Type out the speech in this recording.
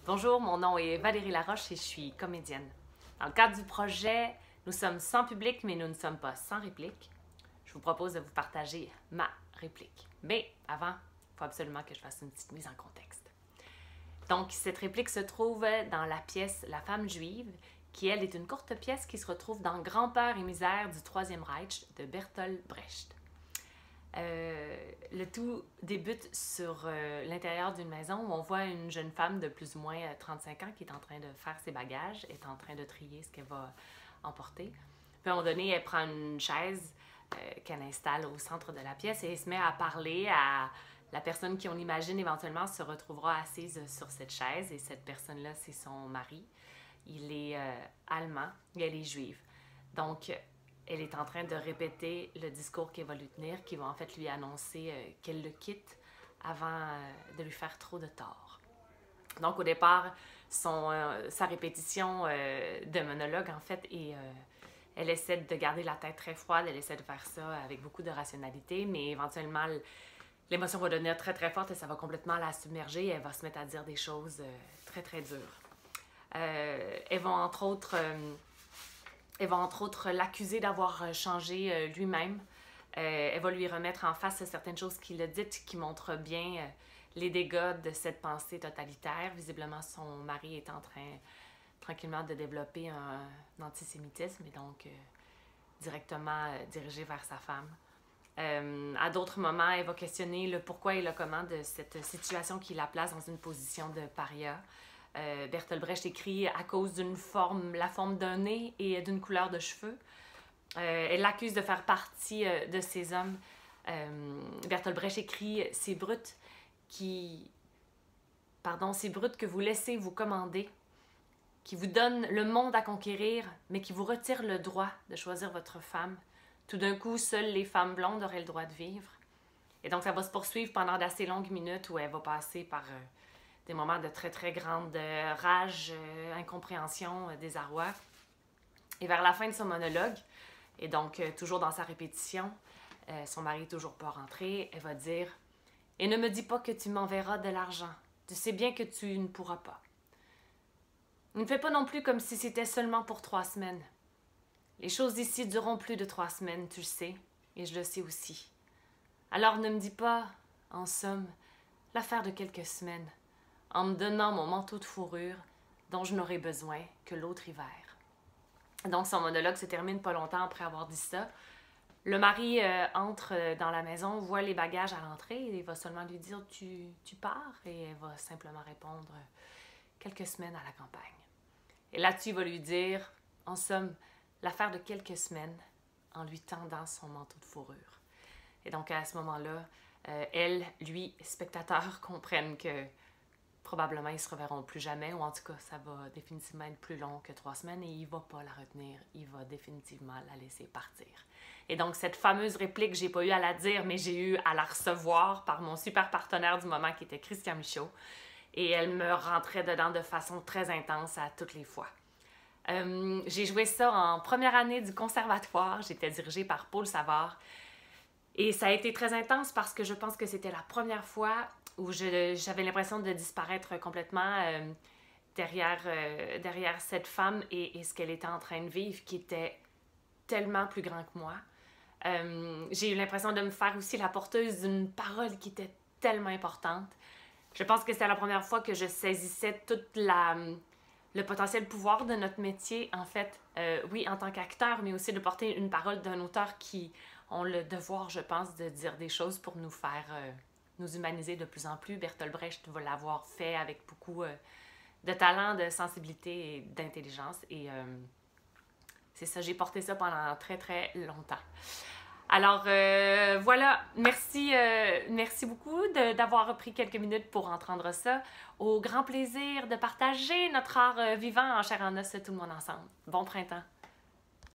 Bonjour, mon nom est Valérie Laroche et je suis comédienne. Dans le cadre du projet, nous sommes sans public, mais nous ne sommes pas sans réplique. Je vous propose de vous partager ma réplique. Mais avant, il faut absolument que je fasse une petite mise en contexte. Donc, cette réplique se trouve dans la pièce La femme juive, qui, elle, est une courte pièce qui se retrouve dans Grand-peur et misère du Troisième Reich de Bertolt Brecht. Le tout débute sur l'intérieur d'une maison où on voit une jeune femme de plus ou moins 35 ans qui est en train de faire ses bagages, est en train de trier ce qu'elle va emporter. Puis à un moment donné, elle prend une chaise qu'elle installe au centre de la pièce et elle se met à parler à la personne qui, on imagine, éventuellement se retrouvera assise sur cette chaise. Et cette personne-là, c'est son mari. Il est allemand et elle est juive. Donc, elle est en train de répéter le discours qu'elle va lui tenir, qui va en fait lui annoncer qu'elle le quitte avant de lui faire trop de tort. Donc au départ, sa répétition de monologue en fait, elle essaie de garder la tête très froide, elle essaie de faire ça avec beaucoup de rationalité, mais éventuellement l'émotion va devenir très très forte et ça va complètement la submerger et elle va se mettre à dire des choses très très dures. Elles vont entre autres l'accuser d'avoir changé lui-même. Elle va lui remettre en face certaines choses qu'il a dites qui montrent bien les dégâts de cette pensée totalitaire. Visiblement, son mari est en train tranquillement de développer un antisémitisme et donc directement dirigé vers sa femme. À d'autres moments, elle va questionner le pourquoi et le comment de cette situation qui la place dans une position de paria. Bertolt Brecht écrit à cause la forme d'un nez et d'une couleur de cheveux. Elle l'accuse de faire partie de ces hommes. Bertolt Brecht écrit c'est brutes que vous laissez vous commander, qui vous donnent le monde à conquérir, mais qui vous retirent le droit de choisir votre femme. Tout d'un coup, seules les femmes blondes auraient le droit de vivre. Et donc, ça va se poursuivre pendant d'assez longues minutes où elle va passer par des moments de très, très grande rage, incompréhension, désarroi. Et vers la fin de son monologue, et donc toujours dans sa répétition, son mari n'est toujours pas rentré, elle va dire « Et ne me dis pas que tu m'enverras de l'argent. Tu sais bien que tu ne pourras pas. Ne fais pas non plus comme si c'était seulement pour 3 semaines. Les choses ici dureront plus de 3 semaines, tu le sais, et je le sais aussi. Alors ne me dis pas, en somme, l'affaire de quelques semaines, en me donnant mon manteau de fourrure dont je n'aurai besoin que l'autre hiver. » Donc son monologue se termine pas longtemps après avoir dit ça. Le mari entre dans la maison, voit les bagages à l'entrée et il va seulement lui dire « Tu pars ?» et elle va simplement répondre « Quelques semaines à la campagne. » Et là-dessus, il va lui dire, en somme, l'affaire de quelques semaines en lui tendant son manteau de fourrure. Et donc à ce moment-là, elle, lui, spectateur, comprennent que probablement, ils ne se reverront plus jamais, ou en tout cas, ça va définitivement être plus long que 3 semaines et il ne va pas la retenir, il va définitivement la laisser partir. Et donc, cette fameuse réplique, j'ai pas eu à la dire, mais j'ai eu à la recevoir par mon super partenaire du moment qui était Christian Michaud. Et elle me rentrait dedans de façon très intense à toutes les fois. J'ai joué ça en première année du conservatoire, j'étais dirigée par Paul Savard. Et ça a été très intense parce que je pense que c'était la première fois où j'avais l'impression de disparaître complètement derrière cette femme et ce qu'elle était en train de vivre, qui était tellement plus grand que moi. J'ai eu l'impression de me faire aussi la porteuse d'une parole qui était tellement importante. Je pense que c'était la première fois que je saisissais tout le potentiel pouvoir de notre métier, en fait, oui, en tant qu'acteur, mais aussi de porter une parole d'un auteur qui ont le devoir, je pense, de dire des choses pour nous faire nous humaniser de plus en plus. Bertolt Brecht va l'avoir fait avec beaucoup de talent, de sensibilité et d'intelligence. Et c'est ça, j'ai porté ça pendant très, très longtemps. Alors, voilà, merci beaucoup d'avoir pris quelques minutes pour entendre ça. Au grand plaisir de partager notre art vivant en chair et en os, tout le monde ensemble. Bon printemps!